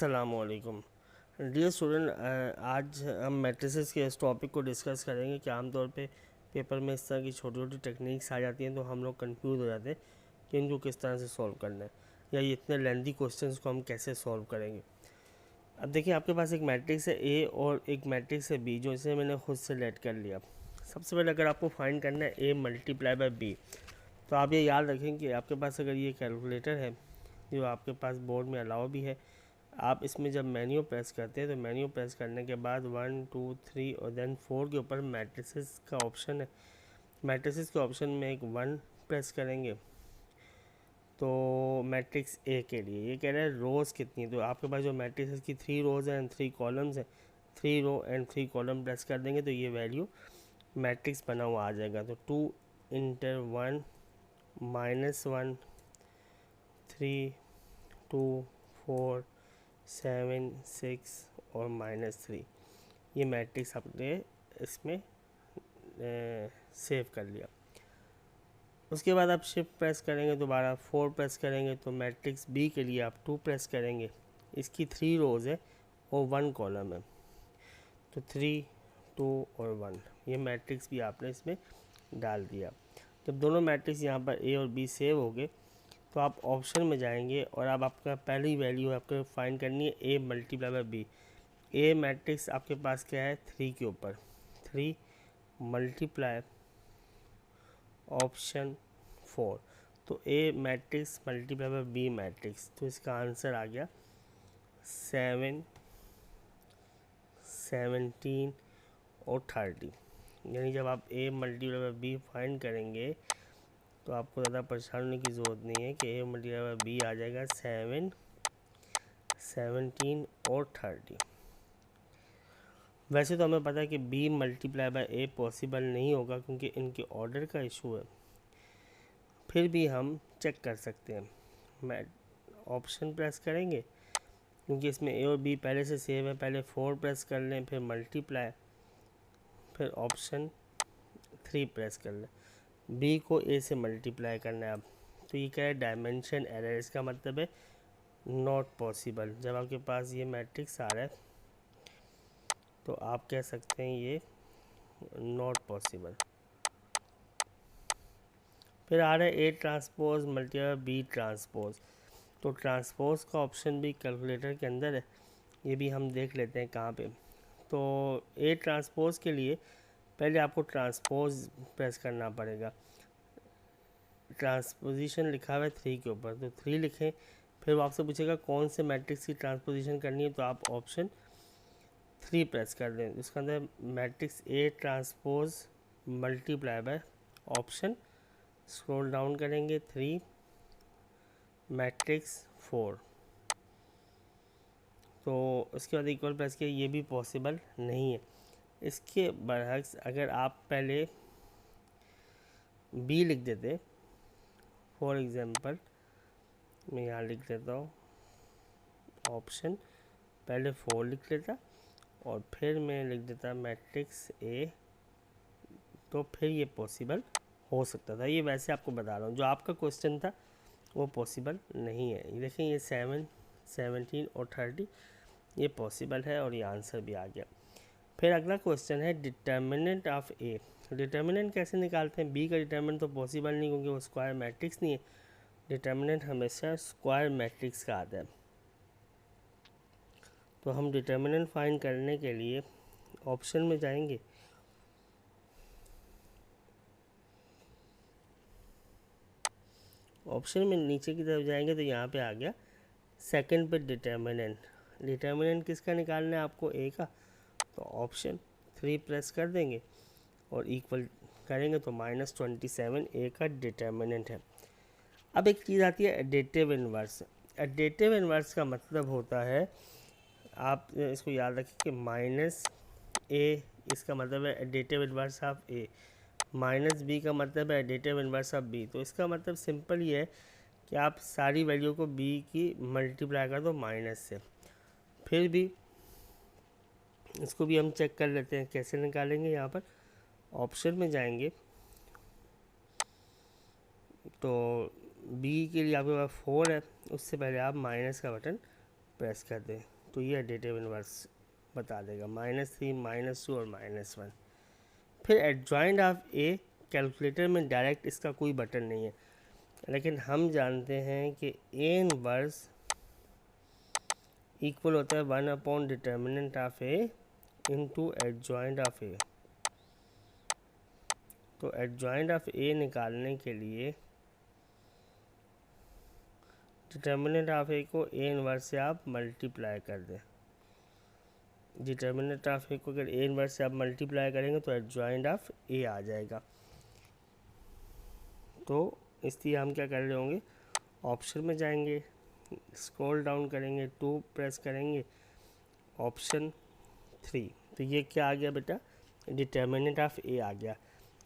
अस्सलामुअलैकुम dear student, आज हम मैट्रिसेस के इस टॉपिक को डिस्कस करेंगे कि आमतौर पे पेपर में इस तरह की छोटी छोटी टेक्निक्स आ जाती हैं तो हम लोग कंफ्यूज हो जाते हैं कि इनको किस तरह से सॉल्व करना है या ये इतने लेंथी क्वेश्चंस को हम कैसे सॉल्व करेंगे। अब देखिए, आपके पास एक मैट्रिक्स है ए और एक मैट्रिक्स है बी, जो इसे मैंने खुद से लेट कर लिया। सबसे पहले अगर आपको फाइंड करना है ए मल्टीप्लाई बाय बी, तो आप ये याद रखें कि आपके पास अगर ये कैलकुलेटर है जो आपके पास बोर्ड में अलाउ भी है, आप इसमें जब मेन्यू प्रेस करते हैं तो मेन्यू प्रेस करने के बाद 1 2 3 और देन 4 के ऊपर मैट्रिसेस का ऑप्शन है। मैट्रिसेस के ऑप्शन में एक 1 प्रेस करेंगे तो मैट्रिक्स ए के लिए ये कह रहा है रोज़ कितनी, तो आपके पास जो मैट्रिसेस की 3 रोज़ हैं एंड 3 कॉलम्स हैं, 3 रो एंड 3 कॉलम प्रेस कर देंगे तो ये वैल्यू मैट्रिक्स बना हुआ आ जाएगा। तो 2 इंटर 1 -1 3 2 4 7 6 और -3, ये मैट्रिक्स आपने इसमें सेव कर लिया। उसके बाद आप शिफ्ट प्रेस करेंगे, दोबारा 4 प्रेस करेंगे तो मैट्रिक्स बी के लिए आप 2 प्रेस करेंगे। इसकी 3 रोज़ है और 1 कॉलम है, तो 3 2 और 1 ये मैट्रिक्स भी आपने इसमें डाल दिया। जब दोनों मैट्रिक्स यहाँ पर ए और बी सेव हो गए तो आप ऑप्शन में जाएंगे और अब आपका पहली वैल्यू आपको फाइंड करनी है A multiply by B. A matrix आपके पास क्या है 3 के ऊपर, 3 मल्टीप्लाई ऑप्शन 4, तो A matrix multiply by B matrix, तो इसका आंसर आ गया 7 17 और 30। यानी जब आप ए मल्टीप्लाई बाय बी फाइंड करेंगे तो आपको ज़्यादा परेशान होने की ज़रूरत नहीं है कि ए मल्टीप्लाई बाय बी आ जाएगा 7 17 और 30। वैसे तो हमें पता है कि B multiply by A possible नहीं होगा क्योंकि इनके ऑर्डर का इशू है, फिर भी हम चेक कर सकते हैं। मैं ऑप्शन प्रेस करेंगे क्योंकि इसमें ए और बी पहले से सेव है, पहले 4 प्रेस कर लें, फिर मल्टीप्लाई, फिर ऑप्शन 3 प्रेस कर लें। बी को ए से मल्टीप्लाई करना है अब, तो ये क्या है डायमेंशन एरर, इसका मतलब है नॉट पॉसिबल। जब आपके पास ये मैट्रिक्स आ रहा है तो आप कह सकते हैं ये नॉट पॉसिबल। फिर आ रहा है A transpose multiply B transpose, तो ट्रांसपोज का ऑप्शन भी कैलकुलेटर के अंदर है, ये भी हम देख लेते हैं कहाँ पे। तो ए ट्रांसपोज के लिए पहले आपको ट्रांसपोज प्रेस करना पड़ेगा। ट्रांसपोजिशन लिखा हुआ है 3 के ऊपर, तो 3 लिखें। फिर वो आपसे पूछेगा कौन से मैट्रिक्स की ट्रांसपोजिशन करनी है, तो आप ऑप्शन 3 प्रेस कर दें। इसके अंदर matrix A transpose multiply by option, scroll down करेंगे 3 मैट्रिक्स 4, तो उसके बाद इक्वल प्रेस किया, ये भी पॉसिबल नहीं है। इसके बरअक्स अगर आप पहले बी लिख देते, फॉर एग्जांपल मैं यहाँ लिख देता हूँ ऑप्शन, पहले 4 लिख लेता और फिर मैं लिख देता मैट्रिक्स ए, तो फिर ये पॉसिबल हो सकता था। ये वैसे आपको बता रहा हूँ, जो आपका क्वेश्चन था वो पॉसिबल नहीं है। ये देखें, ये 7 17 और 30 ये पॉसिबल है और ये आंसर भी आ गया। फिर अगला क्वेश्चन है डिटर्मिनेंट ऑफ ए। डिटर्मिनेंट कैसे निकालते हैं? बी का डिटर्मिनेंट तो पॉसिबल नहीं क्योंकि वो स्क्वायर मैट्रिक्स नहीं है, डिटर्मिनेंट हमेशा स्क्वायर मैट्रिक्स का आता है। तो हम डिटर्मिनेंट फाइंड करने के लिए ऑप्शन में जाएंगे, ऑप्शन में नीचे की तरफ जाएंगे तो यहाँ पे आ गया सेकंड पे डिटर्मिनेंट। डिटर्मिनेंट किसका निकालना है आपको? ए का, तो ऑप्शन 3 प्रेस कर देंगे और इक्वल करेंगे तो -27 ए का डिटर्मिनेंट है। अब एक चीज़ आती है एडिटिव इन्वर्स। एडिटिव इन्वर्स का मतलब होता है, आप इसको याद रखें कि -a इसका मतलब है additive inverse of A, -b का मतलब है एडिटिव इन्वर्स ऑफ b। तो इसका मतलब सिंपल ये है कि आप सारी वैल्यू को b की मल्टीप्लाई कर दो माइनस से। फिर भी इसको भी हम चेक कर लेते हैं कैसे निकालेंगे। यहाँ पर ऑप्शन में जाएंगे तो b के लिए आपके पास 4 है, उससे पहले आप माइनस का बटन प्रेस कर दें तो ये एडिटिव इन्वर्स बता देगा, -3, -2 और -1। फिर एडजॉइंट ऑफ ए, कैलकुलेटर में डायरेक्ट इसका कोई बटन नहीं है, लेकिन हम जानते हैं कि ए इनवर्स इक्वल होता है 1 determinant of A into adjoint of A. तो एडजॉइंट ऑफ ए निकालने के लिए डिटर्मिनेंट ऑफ ए को ए इनवर्स से आप मल्टीप्लाई कर दें। डिटर्मिनेंट ऑफ ए को अगर ए इनवर्स से आप मल्टीप्लाई करेंगे तो एडजॉइंट ऑफ ए आ जाएगा। तो इसलिए हम क्या कर रहे होंगे, ऑप्शन में जाएंगे, स्क्रॉल डाउन करेंगे, 2 प्रेस करेंगे, ऑप्शन 3, तो ये क्या आ गया बेटा, डिटर्मिनेंट ऑफ ए आ गया।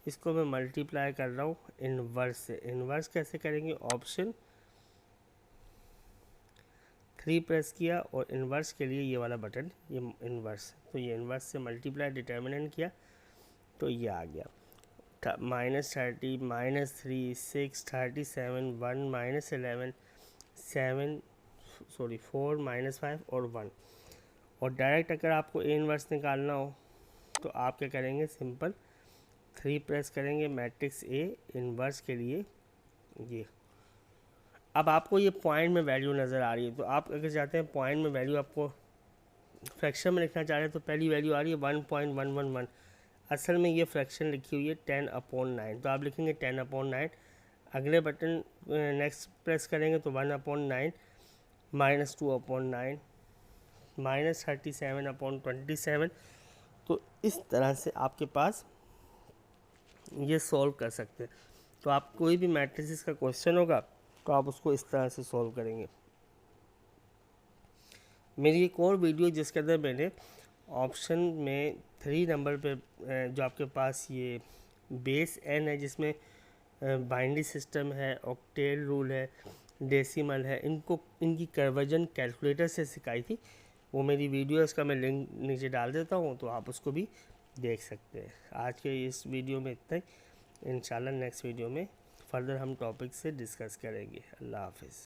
इसको मैं मल्टीप्लाई कर रहा हूँ इनवर्स से। इनवर्स कैसे करेंगे, ऑप्शन 3 प्रेस किया और इनवर्स के लिए ये वाला बटन, ये इनवर्स, तो ये इनवर्स से मल्टीप्लाई डिटर्मिनेंट किया तो ये आ गया -30, -3, 6, 37, 1, -11, 7, 4, -5 और 1। और डायरेक्ट अगर आपको ए इनवर्स निकालना हो तो आप क्या करेंगे, सिंपल 3 प्रेस करेंगे, मैट्रिक्स ए इनवर्स के लिए ये। अब आपको ये पॉइंट में वैल्यू नज़र आ रही है, तो आप अगर चाहते हैं पॉइंट में वैल्यू आपको फ्रैक्शन में लिखना चाह रहे हैं तो पहली वैल्यू आ रही है 1.111, असल में ये फ्रैक्शन लिखी हुई है 10/9, तो आप लिखेंगे 10/9। अगले बटन नेक्स्ट प्रेस करेंगे तो 1/9, -2/9, -37/27। तो इस तरह से आपके पास ये सॉल्व कर सकते हैं। तो आप कोई भी मैट्रिसेस का क्वेश्चन होगा तो आप उसको इस तरह से सॉल्व करेंगे। मेरी एक और वीडियो जिसके अंदर मैंने ऑप्शन में 3 नंबर पे जो आपके पास ये बेस n है, जिसमें बाइनरी सिस्टम है, ऑक्टेल रूल है, डेसिमल है, इनकी कन्वर्जन कैलकुलेटर से सिखाई थी। वो मेरी वीडियो है, उसका मैं लिंक नीचे डाल देता हूँ, तो आप उसको भी देख सकते हैं। आज के इस वीडियो में इतना ही, इंशाल्लाह नेक्स्ट वीडियो में फर्दर हम टॉपिक से डिस्कस करेंगे। अल्लाह हाफिज़।